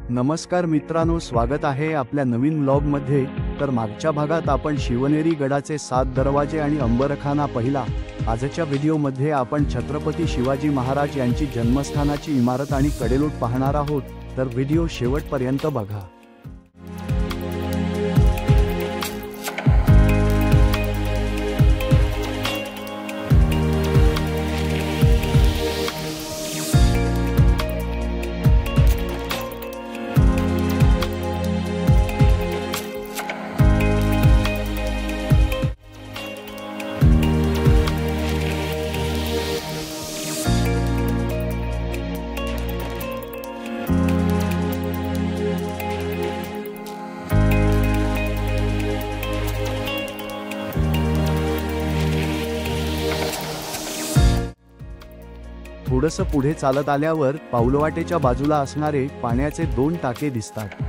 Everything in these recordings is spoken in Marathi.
नमस्कार मित्रांनो, स्वागत आहे आपल्या नवीन व्लॉगमध्ये। तर मागच्या भागात आपण शिवनेरी गडाचे 7 दरवाजे आणि अंबरखाना पाहिला। आजच्या व्हिडिओमध्ये आपण छत्रपती शिवाजी महाराज यांची जन्मस्थानाची इमारत आणि कडेलोट पाहणार आहोत, तर व्हिडिओ शेवटपर्यंत बघा। थोडंसं पुढे चालत आल्यावर पाऊलवाटेच्या बाजूला असणारे पाण्याचे 2 टाके दिसतात।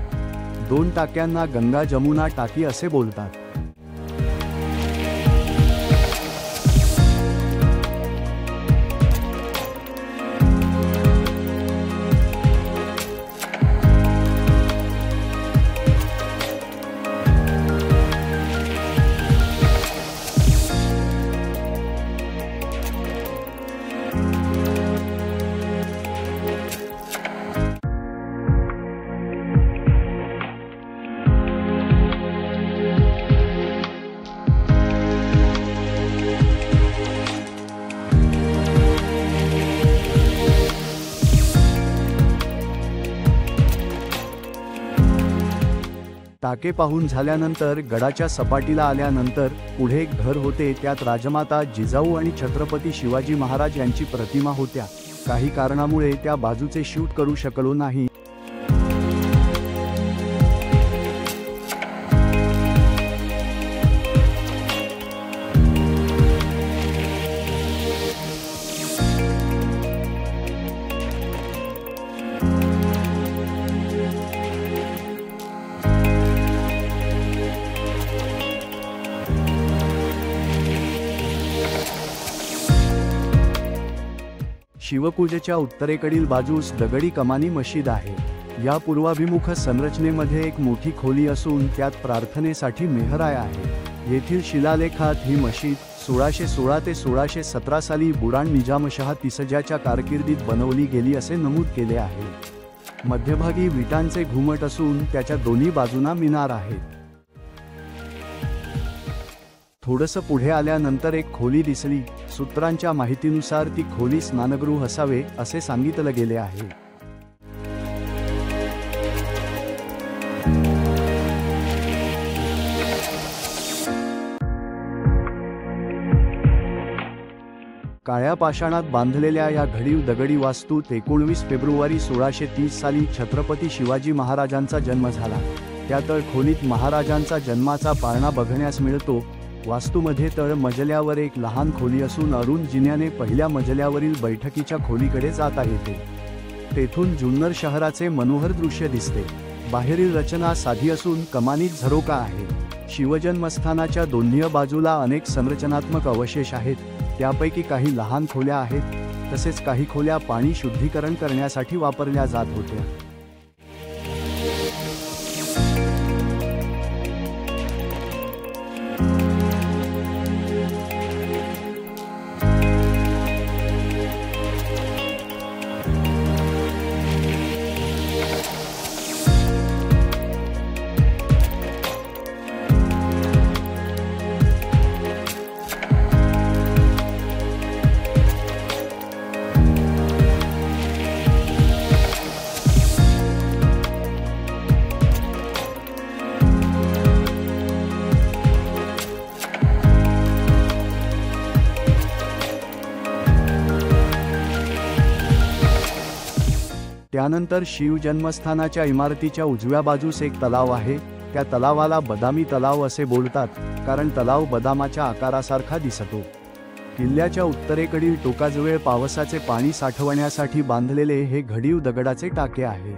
2 टाक्यांना गंगा जमुना टाकी असे बोलतात। टाके पाहून झाल्यानंतर गडाच्या सपाटीला आल्यानंतर पुढे एक घर होते, त्यात राजमाता जिजाऊ आणि छत्रपती शिवाजी महाराज यांची प्रतिमा होत्या। काही कारणामुळे त्या बाजूचे शूट करू शकलो नाही। शिवपूजेच्या उत्तरेकडील बाजूस दगडी कमानी मशीद आहे। या पूर्वाभिमुख संरचनेमध्ये एक मोठी खोली असून त्यात प्रार्थनेसाठी मेहराय आहे। येथील शिलालेखात ही मशीद 1616 ते 1617 साली बुराण निजामशहा तिसजाच्या कारकिर्दीत बनवली गेली असे नमूद केले आहे। मध्यभागी विटांचे घुमट असून त्याच्या दोन्ही बाजूंना मिनार आहेत। थोडंसं पुढे आल्यानंतर एक खोली दिसली। सूत्रांच्या माहितीनुसार ती खोली स्नानगृह असावे असे सांगितलं गेले आहे। काळ्या पाषाणात बांधलेल्या या घडीव दगडी वास्तूत 19 फेब्रुवारी 1630 साली छत्रपती शिवाजी महाराजांचा जन्म झाला। त्या तळ खोलीत महाराजांचा जन्माचा पाळणा बघण्यास मिळतो। वास्तूमध्ये तळ मजल्यावर एक लहान खोली असून अरुण जिन्याने पहिल्या मजल्यावरील बैठकीच्या खोलीकडे जाता येते। तेथून जुन्नर शहराचे मनोहर दृश्य दिसते। बाहेरील रचना साधी असून कमानीत झरोका आहे। शिवजन्मस्थानाच्या दोन्ही बाजूला अनेक संरचनात्मक अवशेष आहेत, त्यापैकी काही लहान खोल्या आहेत, तसेच काही खोल्या पाणी शुद्धीकरण करण्यासाठी वापरल्या जात होत्या। त्यानंतर शिव जन्मस्थानाच्या इमारतीच्या उजव्या बाजूस एक तलाव आहे। त्या तलावाला बदामी तलाव असे बोलतात, कारण तलाव बदामाच्या आकारासारखा दिसतो। किल्ल्याच्या उत्तरेकडील टोकाजवळ पावसाचे पाणी साठवण्यासाठी बांधलेले हे घडीव दगडाचे टाके आहे।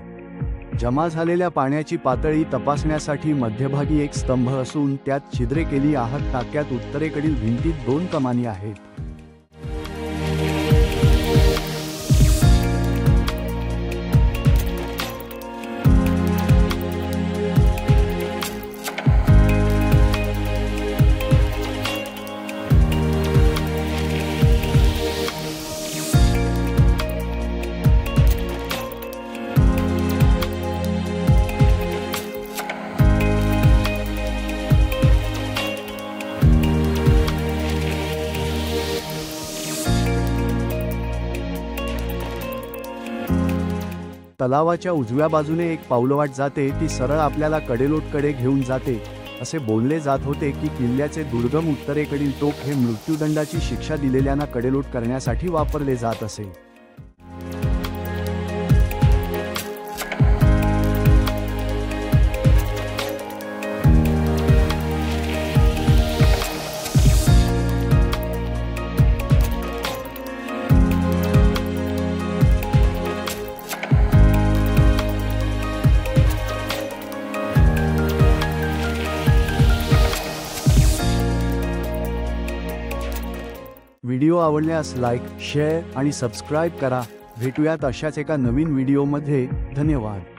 जमा झालेल्या पाण्याची पातळी तपासण्यासाठी मध्यभागी एक स्तंभ असून त्यात छिद्रे केली आहेत। टाक्यात उत्तरेकडील भिंतीत 2 कमानी आहेत। तलावाच्या उजव्या बाजूने एक पाऊलवाट जाते, ती सरळ आपल्याला कडेलोटकडे घेऊन जाते. असे बोलले जात होते की किल्ल्याचे दुर्गम उत्तरेकडील टोक हे मृत्यूदंडाची शिक्षा दिलेल्यांना कडेलोट करण्यासाठी वापरले जात असे. व्हिडिओ आवडल्यास लाईक, शेअर आणि सबस्क्राईब करा. भेटूयात अशाच एका नवीन व्हिडिओमध्ये. धन्यवाद.